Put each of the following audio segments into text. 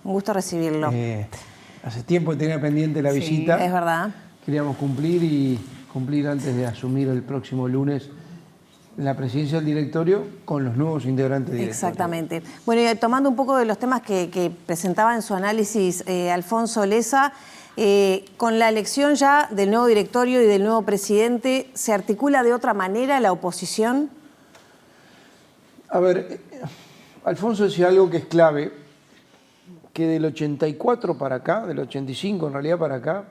Un gusto recibirlo. Hace tiempo que tenía pendiente la visita. Es verdad. Queríamos cumplir antes de asumir el próximo lunes la presidencia del directorio con los nuevos integrantes del directorio. Exactamente. Bueno, y tomando un poco de los temas que presentaba en su análisis Alfonso Leza, con la elección ya del nuevo directorio y del nuevo presidente, ¿se articula de otra manera la oposición? A ver, Alfonso decía algo que es clave, que del 84 para acá, del 85 en realidad para acá,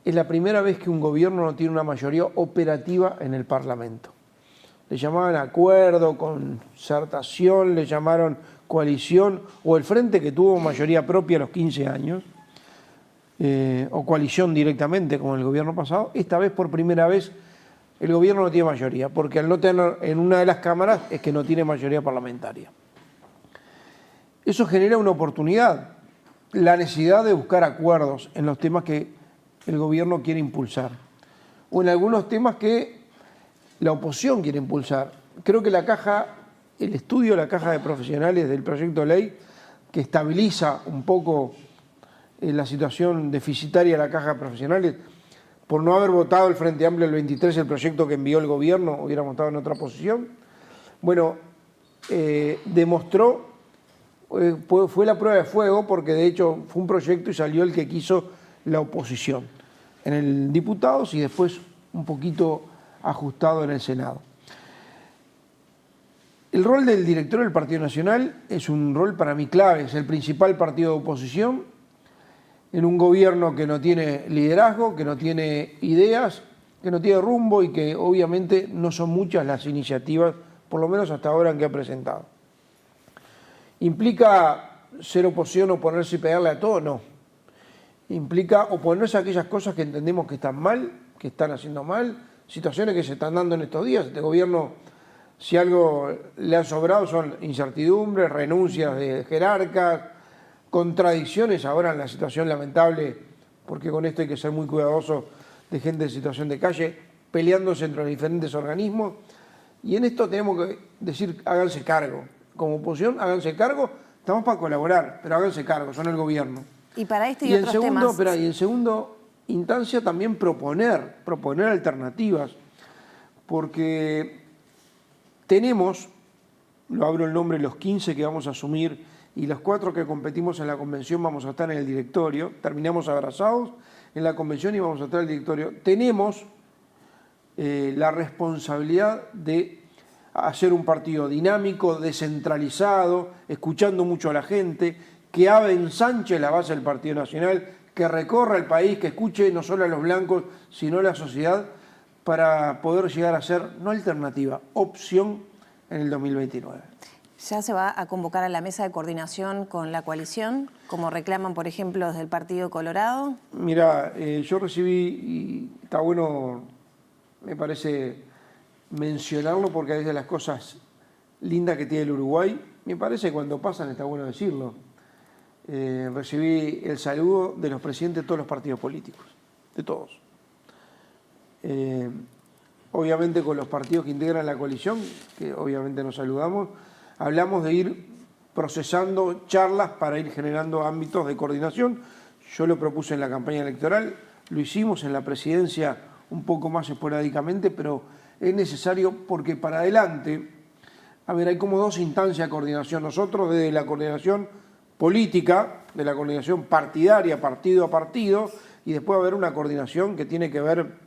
es la primera vez que un gobierno no tiene una mayoría operativa en el Parlamento. Le llamaban acuerdo, concertación, le llamaron coalición, o el Frente que tuvo mayoría propia a los 15 años, o coalición directamente como en el gobierno pasado. Esta vez, por primera vez, el gobierno no tiene mayoría, porque al no tener en una de las cámaras es que no tiene mayoría parlamentaria. Eso genera una oportunidad, la necesidad de buscar acuerdos en los temas que el gobierno quiere impulsar, o en algunos temas que la oposición quiere impulsar. Creo que el estudio de la caja de profesionales del proyecto de ley, que estabiliza un poco la situación deficitaria de la caja de profesionales, por no haber votado el Frente Amplio el 23, el proyecto que envió el gobierno, hubiéramos estado en otra posición. Bueno, demostró, fue la prueba de fuego, porque de hecho fue un proyecto y salió el que quiso la oposición en el diputados y después un poquito ajustado en el Senado. El rol del directorio del Partido Nacional es un rol para mí clave, es el principal partido de oposición en un gobierno que no tiene liderazgo, que no tiene ideas, que no tiene rumbo y que obviamente no son muchas las iniciativas, por lo menos hasta ahora, que ha presentado. ¿Implica ser oposición, oponerse y pegarle a todo? No. Implica oponerse a aquellas cosas que entendemos que están mal, que están haciendo mal, situaciones que se están dando en estos días. Este gobierno, si algo le ha sobrado, son incertidumbres, renuncias de jerarcas, contradicciones ahora en la situación lamentable, porque con esto hay que ser muy cuidadoso, de gente en situación de calle, peleándose entre los diferentes organismos. Y en esto tenemos que decir, háganse cargo. Como oposición, háganse cargo. Estamos para colaborar, pero háganse cargo, son el gobierno. Y para este y otros temas... Y en segundo instancia también proponer alternativas, porque tenemos, lo abro el nombre, los 15 que vamos a asumir y los 4 que competimos en la convención vamos a estar en el directorio, terminamos abrazados en la convención y vamos a estar en el directorio. Tenemos la responsabilidad de hacer un partido dinámico, descentralizado, escuchando mucho a la gente, que ensanche la base del Partido Nacional, que recorra el país, que escuche no solo a los blancos, sino a la sociedad, para poder llegar a ser, no alternativa, opción en el 2029. ¿Ya se va a convocar a la mesa de coordinación con la coalición, como reclaman, por ejemplo, desde el Partido Colorado? Mira, yo recibí, y está bueno, me parece mencionarlo, porque a veces las cosas lindas que tiene el Uruguay, me parece que cuando pasan está bueno decirlo. Recibí el saludo de los presidentes de todos los partidos políticos, de todos. Obviamente con los partidos que integran la coalición, que obviamente nos saludamos, hablamos de ir procesando charlas para ir generando ámbitos de coordinación. Yo lo propuse en la campaña electoral, lo hicimos en la presidencia un poco más esporádicamente, pero es necesario porque para adelante, a ver, hay como 2 instancias de coordinación. Nosotros desde la coordinación política, de la coordinación partidaria, partido a partido, y después va a haber una coordinación que tiene que ver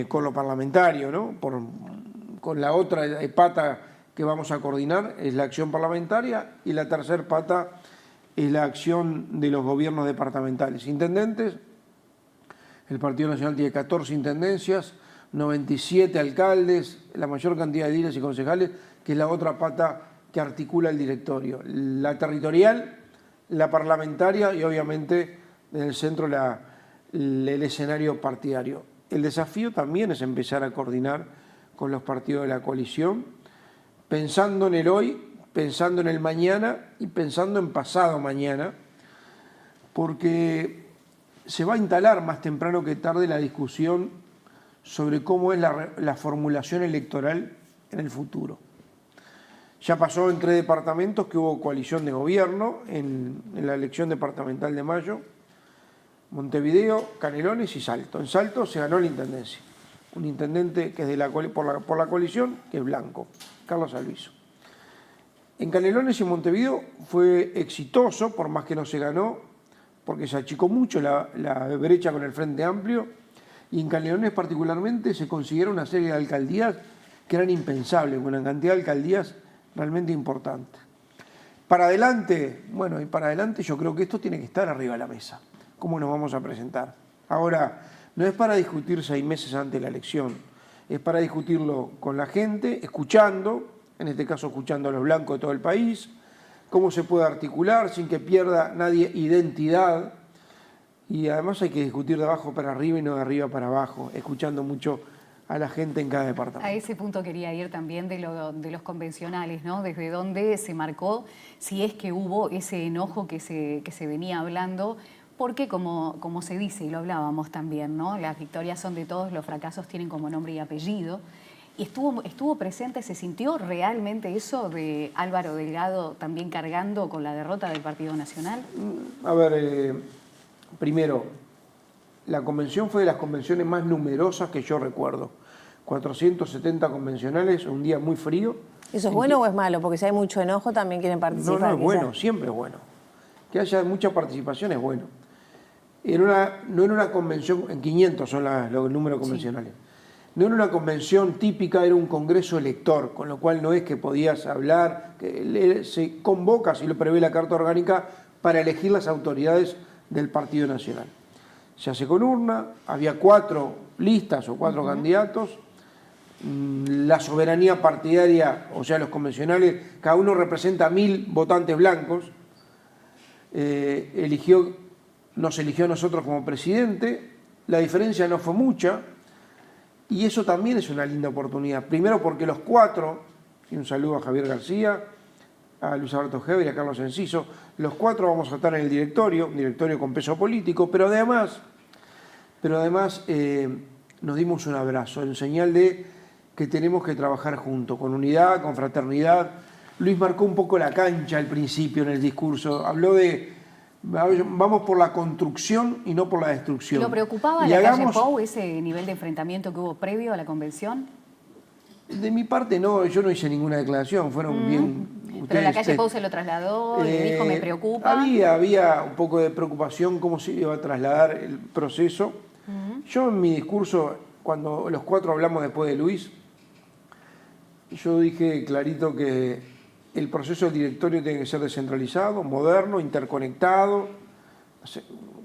con lo parlamentario, ¿no? Con la otra pata que vamos a coordinar es la acción parlamentaria y la tercera pata es la acción de los gobiernos departamentales. Intendentes, el Partido Nacional tiene 14 intendencias, 97 alcaldes, la mayor cantidad de ediles y concejales, que es la otra pata que articula el directorio. La territorial, la parlamentaria y obviamente en el centro el escenario partidario. El desafío también es empezar a coordinar con los partidos de la coalición, pensando en el hoy, pensando en el mañana y pensando en pasado mañana, porque se va a instalar más temprano que tarde la discusión sobre cómo es la formulación electoral en el futuro. Ya pasó en 3 departamentos que hubo coalición de gobierno en la elección departamental de mayo. Montevideo, Canelones y Salto. En Salto se ganó la intendencia. Un intendente que es por la coalición, que es blanco, Carlos Alviso. En Canelones y Montevideo fue exitoso, por más que no se ganó, porque se achicó mucho la brecha con el Frente Amplio, y en Canelones particularmente se consiguieron una serie de alcaldías que eran impensables, con una cantidad de alcaldías realmente importante. Para adelante, bueno, y para adelante yo creo que esto tiene que estar arriba de la mesa. ¿Cómo nos vamos a presentar? Ahora, no es para discutir 6 meses antes de la elección, es para discutirlo con la gente, escuchando, en este caso escuchando a los blancos de todo el país, cómo se puede articular sin que pierda nadie identidad. Y además hay que discutir de abajo para arriba y no de arriba para abajo, escuchando mucho a la gente en cada departamento. A ese punto quería ir también de los convencionales, ¿no? Desde dónde se marcó, si es que hubo ese enojo que se venía hablando, porque como se dice, y lo hablábamos también, ¿no? Las victorias son de todos, los fracasos tienen como nombre y apellido. Y estuvo presente, ¿se sintió realmente eso de Álvaro Delgado también cargando con la derrota del Partido Nacional? A ver, primero, la convención fue de las convenciones más numerosas que yo recuerdo. 470 convencionales, un día muy frío. ¿Eso es bueno o es malo? Porque si hay mucho enojo también quieren participar. No, es bueno, siempre es bueno. Que haya mucha participación es bueno. No era una convención, en 500 son los números convencionales. Sí. No era una convención típica, era un congreso elector, con lo cual no es que podías hablar, que se convoca, si lo prevé la Carta Orgánica, para elegir las autoridades del Partido Nacional. Se hace con urna, había 4 listas o 4 candidatos, la soberanía partidaria, o sea, los convencionales, cada uno representa 1000 votantes blancos, nos eligió a nosotros como presidente, la diferencia no fue mucha, y eso también es una linda oportunidad. Primero porque los 4, y un saludo a Javier García, a Luis Alberto Heber y a Carlos Enciso, los 4 vamos a estar en el directorio, un directorio con peso político, pero además nos dimos un abrazo, en señal de que tenemos que trabajar juntos, con unidad, con fraternidad. Luis marcó un poco la cancha al principio en el discurso, habló de vamos por la construcción y no por la destrucción. ¿Lo preocupaba la calle Pou ese nivel de enfrentamiento que hubo previo a la convención? De mi parte no, yo no hice ninguna declaración, fueron bien... Pero la calle Pou se lo trasladó y dijo me preocupa. Había un poco de preocupación cómo se iba a trasladar el proceso. Yo en mi discurso, cuando los 4 hablamos después de Luis, yo dije clarito que el proceso del directorio tiene que ser descentralizado, moderno, interconectado,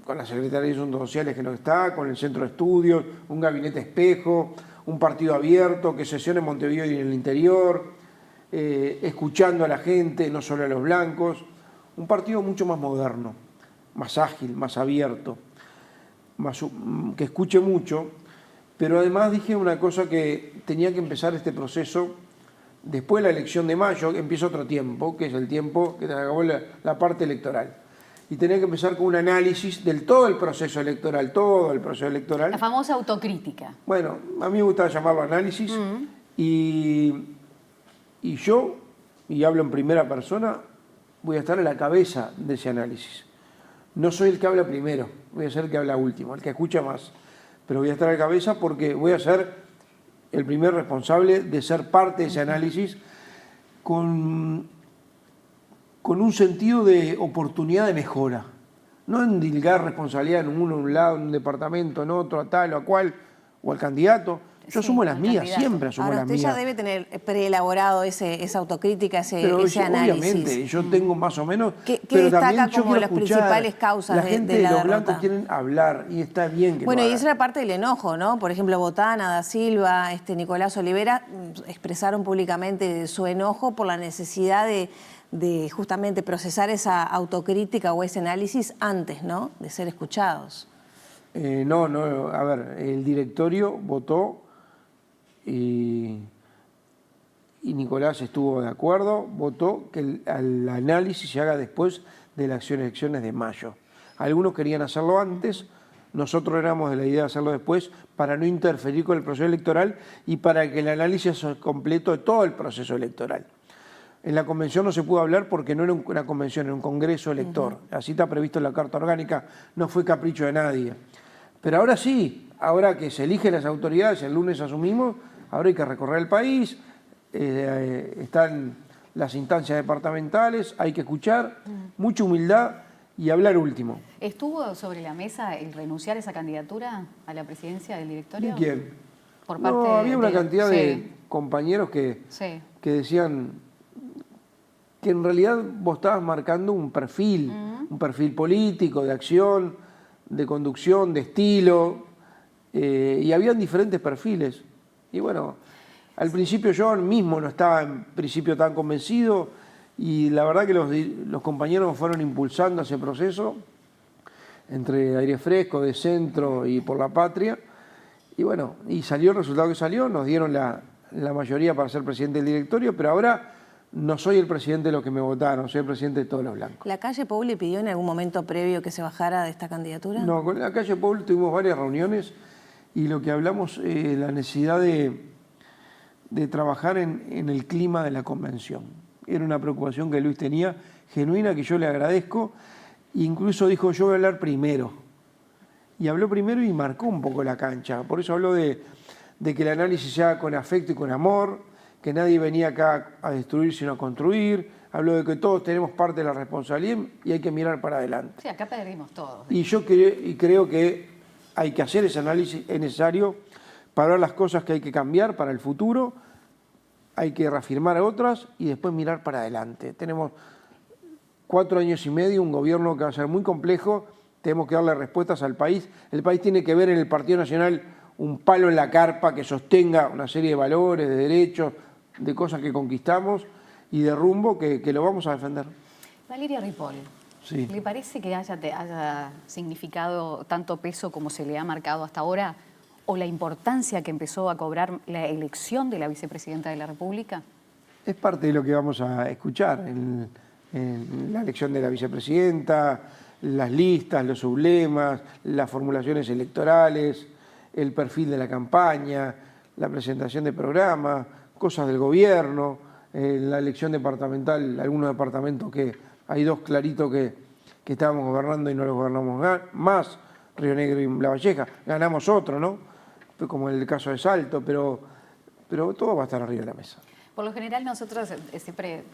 con la Secretaría de Asuntos Sociales que no está, con el Centro de Estudios, un gabinete espejo, un partido abierto, que sesione en Montevideo y en el interior, escuchando a la gente, no solo a los blancos, un partido mucho más moderno, más ágil, más abierto, que escuche mucho, pero además dije una cosa que tenía que empezar este proceso después de la elección de mayo, empieza otro tiempo, que es el tiempo que acabó la parte electoral. Y tenía que empezar con un análisis del todo el proceso electoral, La famosa autocrítica. Bueno, a mí me gusta llamarlo análisis, y yo, y hablo en primera persona, voy a estar a la cabeza de ese análisis. No soy el que habla primero, voy a ser el que habla último, el que escucha más. Pero voy a estar a la cabeza porque voy a ser el primer responsable de ser parte de ese análisis con un sentido de oportunidad de mejora. No endilgar responsabilidad en un lado, en un departamento, en otro, a tal o a cual, o al candidato. Yo asumo las mías, siempre asumo las mías. Usted ya debe tener preelaborado esa autocrítica, ese análisis. Obviamente, yo tengo más o menos... ¿Qué destaca como las principales causas de la derrota? La gente de los blancos quieren hablar y está bien que Bueno, y esa era parte del enojo, ¿no? Por ejemplo, Botana, Da Silva, Nicolás Olivera expresaron públicamente su enojo por la necesidad de justamente procesar esa autocrítica o ese análisis antes, ¿no? De ser escuchados. No, a ver, el directorio votó y Nicolás estuvo de acuerdo, votó que el análisis se haga después de las elecciones de mayo. Algunos querían hacerlo antes, nosotros éramos de la idea de hacerlo después para no interferir con el proceso electoral y para que el análisis sea completo de todo el proceso electoral. En la convención no se pudo hablar porque no era una convención, era un congreso elector. Así está previsto en la Carta Orgánica, no fue capricho de nadie. Pero ahora sí, ahora que se eligen las autoridades, el lunes asumimos, ahora hay que recorrer el país, están las instancias departamentales, hay que escuchar, mucha humildad y hablar último. ¿Estuvo sobre la mesa el renunciar a esa candidatura a la presidencia del directorio? ¿De quién? Por parte No, había una cantidad sí. de compañeros que Sí. decían que en realidad vos estabas marcando un perfil político, de acción, de conducción, de estilo, y habían diferentes perfiles. Y bueno, al principio yo mismo no estaba en principio tan convencido, y la verdad que los compañeros fueron impulsando ese proceso entre Aire Fresco, de Centro y Por la Patria, y bueno, y salió el resultado que salió, nos dieron la mayoría para ser presidente del directorio, pero ahora no soy el presidente de los que me votaron, soy el presidente de todos los blancos. ¿La calle Pou le pidió en algún momento previo que se bajara de esta candidatura? No, con la calle Pou tuvimos varias reuniones y lo que hablamos es la necesidad de trabajar en el clima de la convención. Era una preocupación que Luis tenía, genuina, que yo le agradezco. Incluso dijo, yo voy a hablar primero. Y habló primero y marcó un poco la cancha. Por eso habló de que el análisis se haga con afecto y con amor, que nadie venía acá a destruir sino a construir. Habló de que todos tenemos parte de la responsabilidad y hay que mirar para adelante. Sí, acá perdimos todos. Y yo creo que hay que hacer ese análisis, es necesario para ver las cosas que hay que cambiar para el futuro, hay que reafirmar a otras y después mirar para adelante. Tenemos 4 años y medio, un gobierno que va a ser muy complejo, tenemos que darle respuestas al país. El país tiene que ver en el Partido Nacional un palo en la carpa que sostenga una serie de valores, de derechos, de cosas que conquistamos y de rumbo que lo vamos a defender. Valeria Ripoll, sí. ¿Le parece que haya significado tanto peso como se le ha marcado hasta ahora, o la importancia que empezó a cobrar la elección de la vicepresidenta de la República? Es parte de lo que vamos a escuchar en la elección de la vicepresidenta, las listas, los sublemas, las formulaciones electorales, el perfil de la campaña, la presentación de programas, cosas del gobierno, la elección departamental, algunos departamentos que hay 2 claritos que estábamos gobernando y no los gobernamos más, Río Negro y Lavalleja, ganamos otro, ¿no? Como en el caso de Salto, pero todo va a estar arriba de la mesa. Por lo general nosotros siempre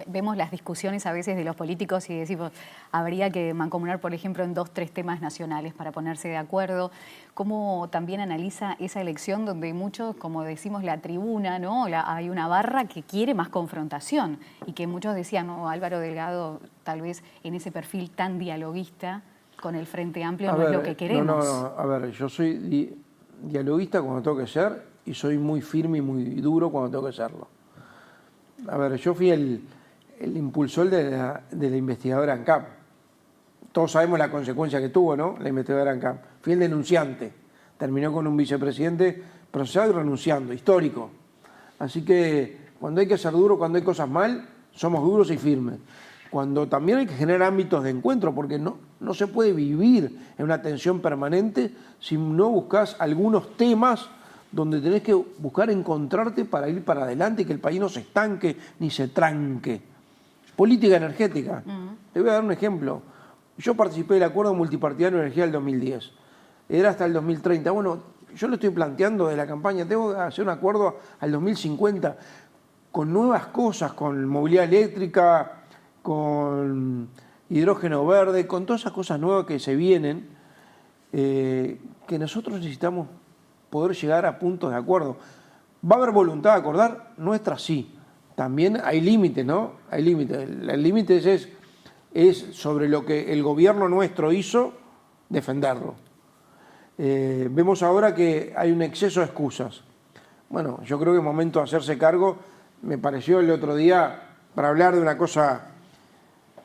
vemos las discusiones a veces de los políticos y decimos, habría que mancomunar, por ejemplo, en 2, 3 temas nacionales para ponerse de acuerdo. ¿Cómo también analiza esa elección donde muchos, como decimos, la tribuna, ¿no? Hay una barra que quiere más confrontación y que muchos decían, no, Álvaro Delgado tal vez en ese perfil tan dialoguista con el Frente Amplio no es lo que queremos? No, a ver, yo soy dialoguista cuando tengo que ser y soy muy firme y muy duro cuando tengo que serlo. A ver, yo fui el impulsor de la investigadora ANCAP. Todos sabemos la consecuencia que tuvo, ¿no? La investigadora ANCAP. Fui el denunciante. Terminó con un vicepresidente procesado y renunciando, histórico. Así que cuando hay que ser duro, cuando hay cosas mal, somos duros y firmes. Cuando también hay que generar ámbitos de encuentro, porque no se puede vivir en una tensión permanente si no buscas algunos temas donde tenés que buscar encontrarte para ir para adelante y que el país no se estanque ni se tranque. Política energética. Te voy a dar un ejemplo. Yo participé del Acuerdo Multipartidario de Energía del 2010. Era hasta el 2030. Bueno, yo lo estoy planteando de la campaña. Tengo que hacer un acuerdo al 2050 con nuevas cosas, con movilidad eléctrica, con hidrógeno verde, con todas esas cosas nuevas que se vienen, que nosotros necesitamos poder llegar a puntos de acuerdo. ¿Va a haber voluntad de acordar? Nuestra sí. También hay límites, ¿no? Hay límites. El límite es sobre lo que el gobierno nuestro hizo, defenderlo. Vemos ahora que hay un exceso de excusas. Bueno, yo creo que es momento de hacerse cargo. Me pareció el otro día, para hablar de una cosa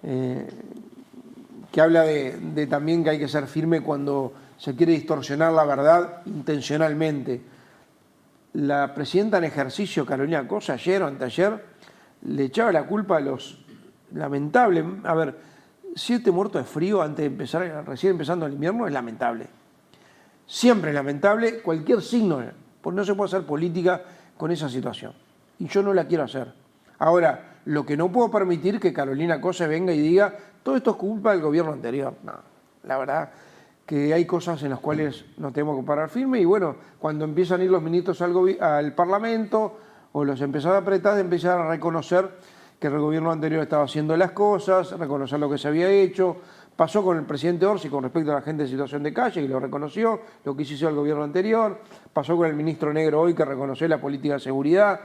que habla de también que hay que ser firme cuando se quiere distorsionar la verdad intencionalmente. La presidenta en ejercicio, Carolina Cosa, ayer o anteayer, le echaba la culpa a los lamentables. A ver, 7 muertos de frío antes de empezar, recién empezando el invierno, es lamentable. Siempre es lamentable cualquier signo, porque no se puede hacer política con esa situación. Y yo no la quiero hacer. Ahora, lo que no puedo permitir que Carolina Cose venga y diga, todo esto es culpa del gobierno anterior. No, la verdad que hay cosas en las cuales nos tenemos que parar firme y bueno, cuando empiezan a ir los ministros al Parlamento o los empezar a apretar, empezar a reconocer que el gobierno anterior estaba haciendo las cosas, reconocer lo que se había hecho. Pasó con el presidente Orsi con respecto a la gente en situación de calle, que lo reconoció, lo que hizo el gobierno anterior. Pasó con el ministro Negro hoy, que reconoció la política de seguridad,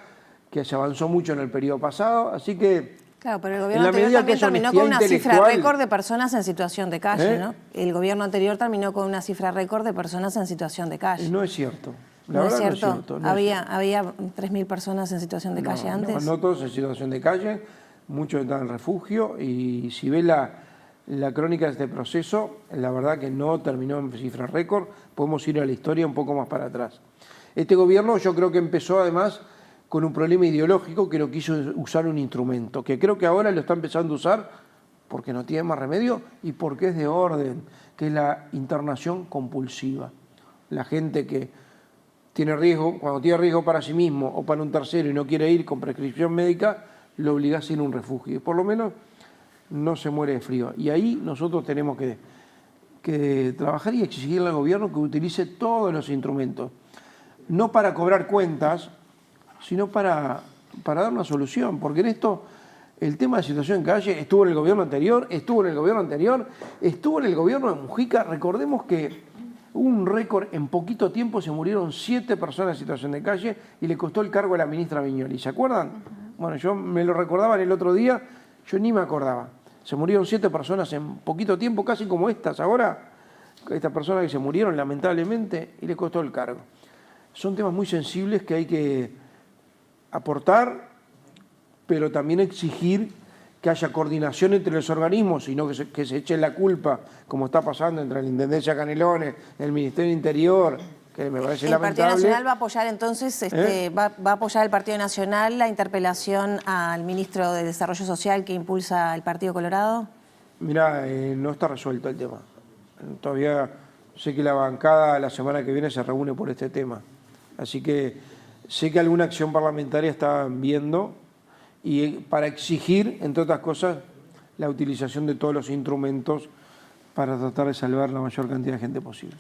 que se avanzó mucho en el periodo pasado. Así que, claro, pero el gobierno anterior también terminó con una cifra récord de personas en situación de calle, ¿no? El gobierno anterior terminó con una cifra récord de personas en situación de calle. No es cierto. No es cierto. Había 3.000 personas en situación de calle antes. No todos en situación de calle, muchos están en refugio y si ves la crónica de este proceso, la verdad que no terminó en cifra récord, podemos ir a la historia un poco más para atrás. Este gobierno yo creo que empezó además con un problema ideológico que no quiso usar un instrumento, que creo que ahora lo está empezando a usar porque no tiene más remedio y porque es de orden, que es la internación compulsiva. La gente que tiene riesgo, cuando tiene riesgo para sí mismo o para un tercero y no quiere ir con prescripción médica, lo obligás a ir a un refugio. Y por lo menos no se muere de frío. Y ahí nosotros tenemos que trabajar y exigirle al gobierno que utilice todos los instrumentos. No para cobrar cuentas, sino para dar una solución. Porque en esto, el tema de situación en calle estuvo en el gobierno anterior, estuvo en el gobierno de Mujica. Recordemos que hubo un récord, en poquito tiempo se murieron 7 personas en situación de calle y le costó el cargo a la ministra Viñoli. ¿Se acuerdan? Bueno, yo me lo recordaban el otro día, yo ni me acordaba. Se murieron 7 personas en poquito tiempo, casi como estas ahora, estas personas que se murieron lamentablemente y le costó el cargo. Son temas muy sensibles que hay que aportar, pero también exigir que haya coordinación entre los organismos y no que se eche la culpa, como está pasando entre la Intendencia Canelones, el Ministerio del Interior, que me parece lamentable. ¿El Partido Nacional va a apoyar entonces, va a apoyar el Partido Nacional la interpelación al ministro de Desarrollo Social que impulsa el Partido Colorado? Mirá, no está resuelto el tema. Todavía sé que la bancada la semana que viene se reúne por este tema. Así que sé que alguna acción parlamentaria están viendo y para exigir, entre otras cosas, la utilización de todos los instrumentos para tratar de salvar la mayor cantidad de gente posible.